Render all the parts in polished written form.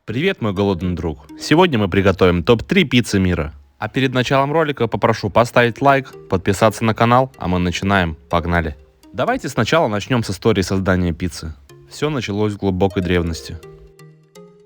Привет, мой голодный друг. Сегодня мы приготовим топ-3 пиццы мира. А перед началом ролика попрошу поставить лайк, подписаться на канал, а мы начинаем. Погнали. Давайте сначала начнем с истории создания пиццы. Все началось в глубокой древности.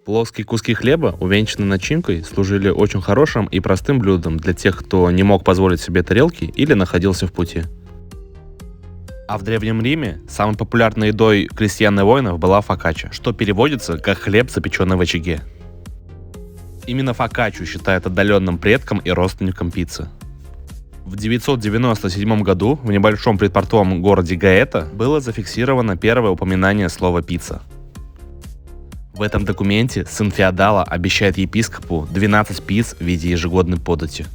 Плоские куски хлеба, увенчанные начинкой, служили очень хорошим и простым блюдом для тех, кто не мог позволить себе тарелки или находился в пути. А в Древнем Риме самой популярной едой крестьян и воинов была фокачча, что переводится как хлеб, запеченный в очаге. Именно фокаччу считают отдаленным предком и родственником пиццы. В 997 году в небольшом предпортовом городе Гаэта было зафиксировано первое упоминание слова «пицца». В этом документе сын феодала обещает епископу 12 пиц в виде ежегодной подати.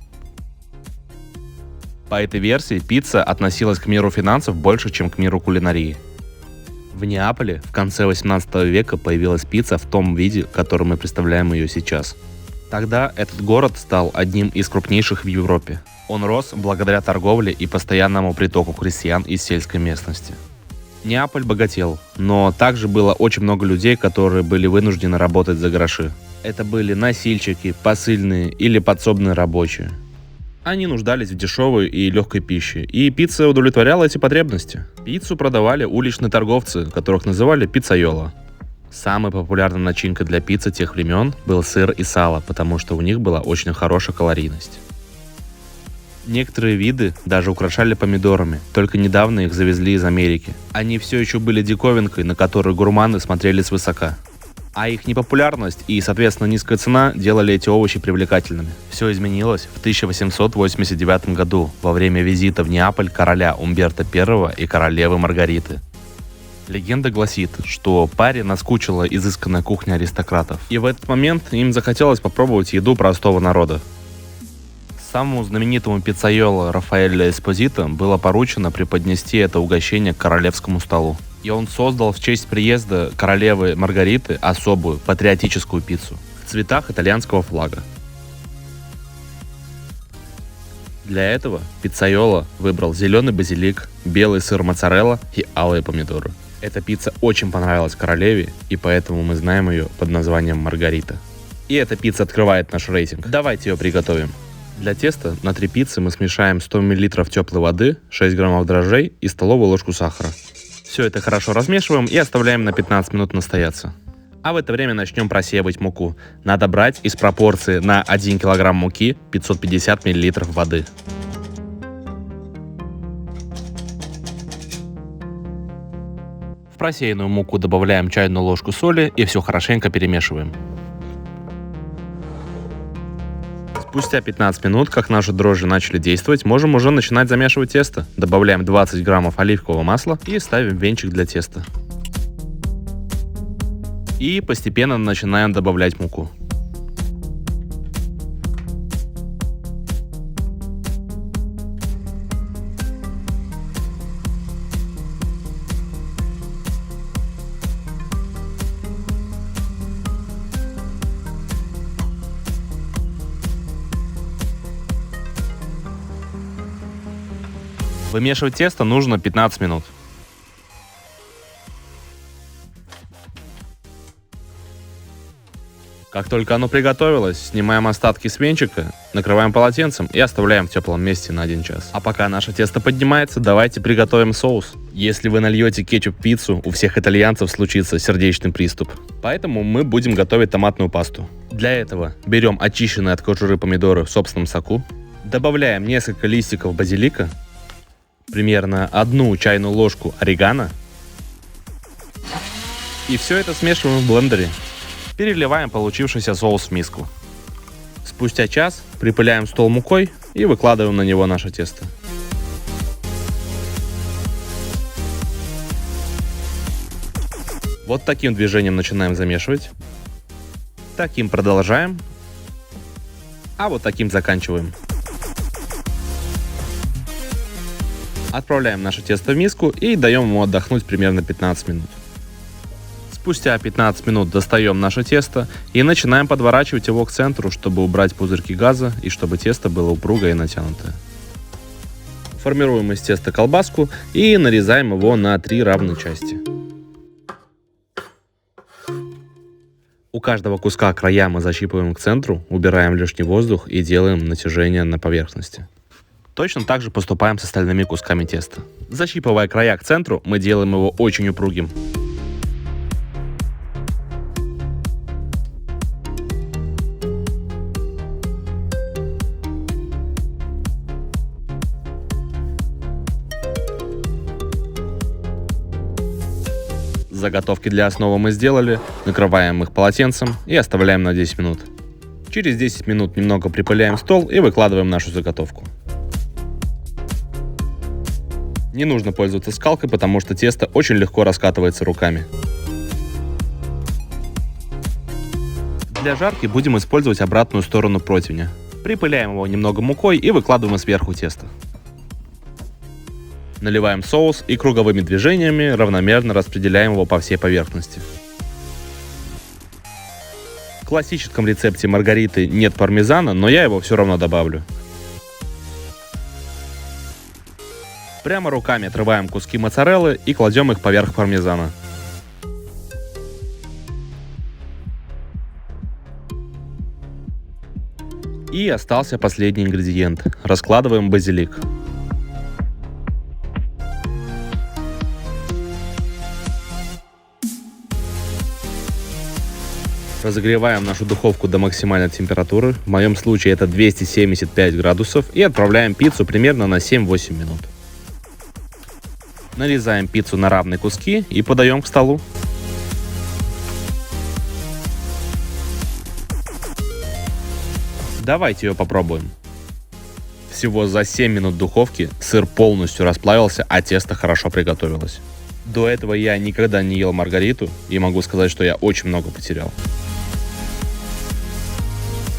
По этой версии пицца относилась к миру финансов больше, чем к миру кулинарии. В Неаполе в конце 18 века появилась пицца в том виде, который мы представляем ее сейчас. Тогда этот город стал одним из крупнейших в Европе. Он рос благодаря торговле и постоянному притоку крестьян из сельской местности. Неаполь богател, но также было очень много людей, которые были вынуждены работать за гроши. Это были носильщики, посыльные или подсобные рабочие. Они нуждались в дешевой и легкой пище, и пицца удовлетворяла эти потребности. Пиццу продавали уличные торговцы, которых называли пиццайоло. Самой популярной начинкой для пиццы тех времен был сыр и сало, потому что у них была очень хорошая калорийность. Некоторые виды даже украшали помидорами, только недавно их завезли из Америки. Они все еще были диковинкой, на которую гурманы смотрели свысока. А их непопулярность и, соответственно, низкая цена делали эти овощи привлекательными. Все изменилось в 1889 году во время визита в Неаполь короля Умберто I и королевы Маргариты. Легенда гласит, что паре наскучила изысканная кухня аристократов, и в этот момент им захотелось попробовать еду простого народа. Самому знаменитому пиццайоло Рафаэлло Эспозито было поручено преподнести это угощение к королевскому столу. И он создал в честь приезда королевы Маргариты особую патриотическую пиццу в цветах итальянского флага. Для этого пиццайоло выбрал зеленый базилик, белый сыр моцарелла и алые помидоры. Эта пицца очень понравилась королеве, и поэтому мы знаем ее под названием Маргарита. И эта пицца открывает наш рейтинг. Давайте ее приготовим. Для теста на 3 пиццы мы смешаем 100 мл теплой воды, 6 граммов дрожжей и столовую ложку сахара. Все это хорошо размешиваем и оставляем на 15 минут настояться. А в это время начнем просеивать муку. Надо брать из пропорции на 1 кг муки 550 мл воды. В просеянную муку добавляем чайную ложку соли и все хорошенько перемешиваем. Спустя 15 минут, как наши дрожжи начали действовать, можем уже начинать замешивать тесто. Добавляем 20 граммов оливкового масла и ставим венчик для теста. И постепенно начинаем добавлять муку. Вымешивать тесто нужно 15 минут. Как только оно приготовилось, снимаем остатки с венчика, накрываем полотенцем и оставляем в теплом месте на 1 час. А пока наше тесто поднимается, давайте приготовим соус. Если вы нальете кетчуп в пиццу, у всех итальянцев случится сердечный приступ. Поэтому мы будем готовить томатную пасту. Для этого берем очищенные от кожуры помидоры в собственном соку, добавляем несколько листиков базилика, примерно 1 чайную ложку орегано. И все это смешиваем в блендере. Переливаем получившийся соус в миску. Спустя час припыляем стол мукой и выкладываем на него наше тесто. Вот таким движением начинаем замешивать. Таким продолжаем. А вот таким заканчиваем. Отправляем наше тесто в миску и даем ему отдохнуть примерно 15 минут. Спустя 15 минут достаем наше тесто и начинаем подворачивать его к центру, чтобы убрать пузырьки газа и чтобы тесто было упругое и натянутое. Формируем из теста колбаску и нарезаем его на 3 равные части. У каждого куска края мы защипываем к центру, убираем лишний воздух и делаем натяжение на поверхности. Точно так же поступаем с остальными кусками теста. Защипывая края к центру, мы делаем его очень упругим. Заготовки для основы мы сделали, накрываем их полотенцем и оставляем на 10 минут. Через 10 минут немного припыляем стол и выкладываем нашу заготовку. Не нужно пользоваться скалкой, потому что тесто очень легко раскатывается руками. Для жарки будем использовать обратную сторону противня. Припыляем его немного мукой и выкладываем сверху тесто. Наливаем соус и круговыми движениями равномерно распределяем его по всей поверхности. В классическом рецепте маргариты нет пармезана, но я его все равно добавлю. Прямо руками отрываем куски моцареллы и кладем их поверх пармезана. И остался последний ингредиент. Раскладываем базилик. Разогреваем нашу духовку до максимальной температуры, в моем случае это 275 градусов, и отправляем пиццу примерно на 7-8 минут. Нарезаем пиццу на равные куски и подаем к столу. Давайте ее попробуем. Всего за 7 минут духовки сыр полностью расплавился, а тесто хорошо приготовилось. До этого я никогда не ел маргариту, и могу сказать, что я очень много потерял.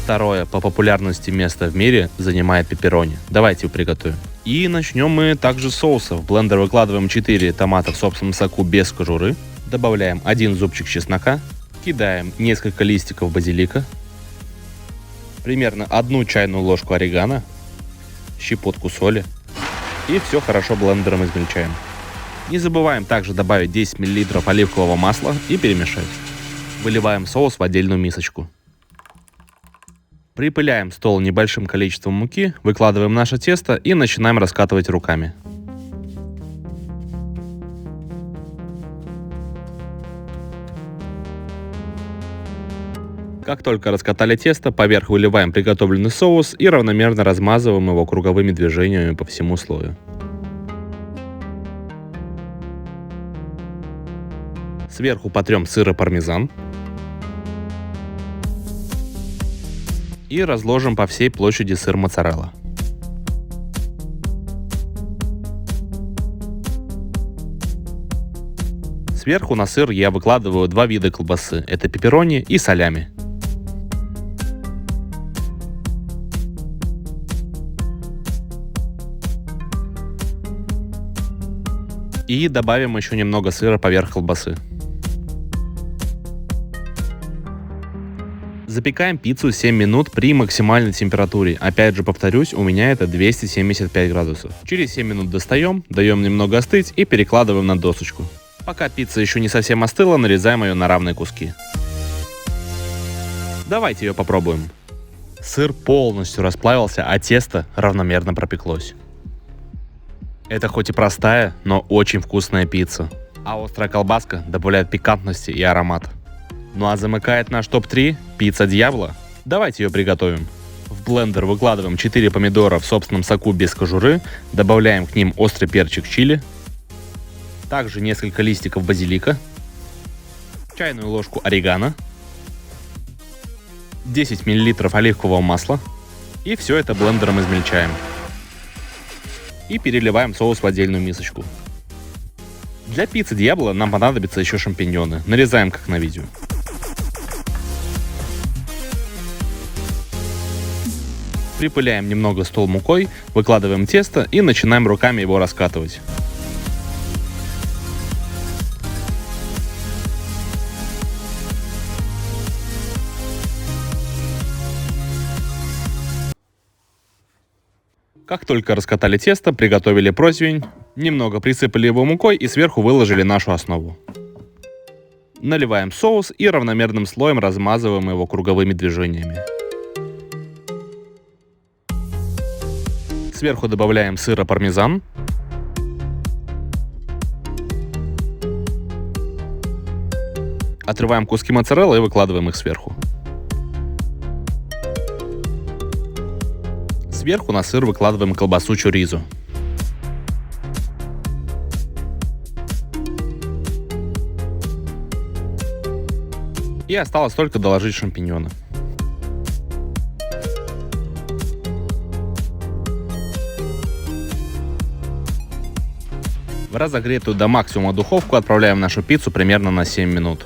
Второе по популярности место в мире занимает пепперони. Давайте его приготовим. И начнем мы также с соуса. В блендер выкладываем 4 томата в собственном соку без кожуры. Добавляем 1 зубчик чеснока. Кидаем несколько листиков базилика. Примерно 1 чайную ложку орегано. Щепотку соли. И все хорошо блендером измельчаем. Не забываем также добавить 10 мл оливкового масла и перемешать. Выливаем соус в отдельную мисочку. Припыляем стол небольшим количеством муки, выкладываем наше тесто и начинаем раскатывать руками. Как только раскатали тесто, поверх выливаем приготовленный соус и равномерно размазываем его круговыми движениями по всему слою. Сверху потрем сыр и пармезан. И разложим по всей площади сыр моцарелла. Сверху на сыр я выкладываю 2 вида колбасы. Это пепперони и салями. И добавим еще немного сыра поверх колбасы. Запекаем пиццу 7 минут при максимальной температуре. Опять же повторюсь, у меня это 275 градусов. Через 7 минут достаем, даем немного остыть и перекладываем на досочку. Пока пицца еще не совсем остыла, нарезаем ее на равные куски. Давайте ее попробуем. Сыр полностью расплавился, а тесто равномерно пропеклось. Это хоть и простая, но очень вкусная пицца. А острая колбаска добавляет пикантности и аромат. Ну а замыкает наш топ-3 пицца Дьябло. Давайте ее приготовим. В блендер выкладываем 4 помидора в собственном соку без кожуры, добавляем к ним острый перчик чили, также несколько листиков базилика, чайную ложку орегано, 10 мл оливкового масла и все это блендером измельчаем. И переливаем соус в отдельную мисочку. Для пиццы Дьябло нам понадобятся еще шампиньоны. Нарезаем как на видео. Припыляем немного стол мукой, выкладываем тесто и начинаем руками его раскатывать. Как только раскатали тесто, приготовили противень, немного присыпали его мукой и сверху выложили нашу основу. Наливаем соус и равномерным слоем размазываем его круговыми движениями. Сверху добавляем сыр пармезан. Отрываем куски моцареллы и выкладываем их сверху. Сверху на сыр выкладываем колбасу чоризо. И осталось только доложить шампиньоны. В разогретую до максимума духовку отправляем нашу пиццу примерно на 7 минут.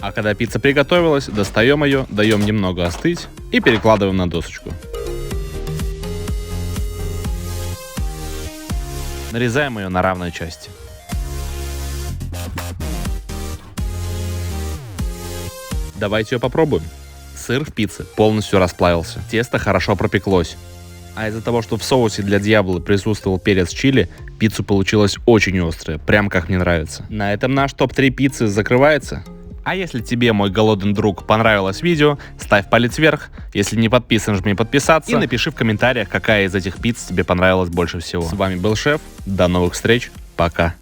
А когда пицца приготовилась, достаем ее, даем немного остыть и перекладываем на досочку. Нарезаем ее на равные части. Давайте ее попробуем. Сыр в пицце полностью расплавился, тесто хорошо пропеклось. А из-за того, что в соусе для дьявола присутствовал перец чили, пицца получилась очень острая, прям как мне нравится. На этом наш топ-3 пиццы закрывается. А если тебе, мой голодный друг, понравилось видео, ставь палец вверх. Если не подписан, жми подписаться. И напиши в комментариях, какая из этих пицц тебе понравилась больше всего. С вами был Шеф. До новых встреч. Пока.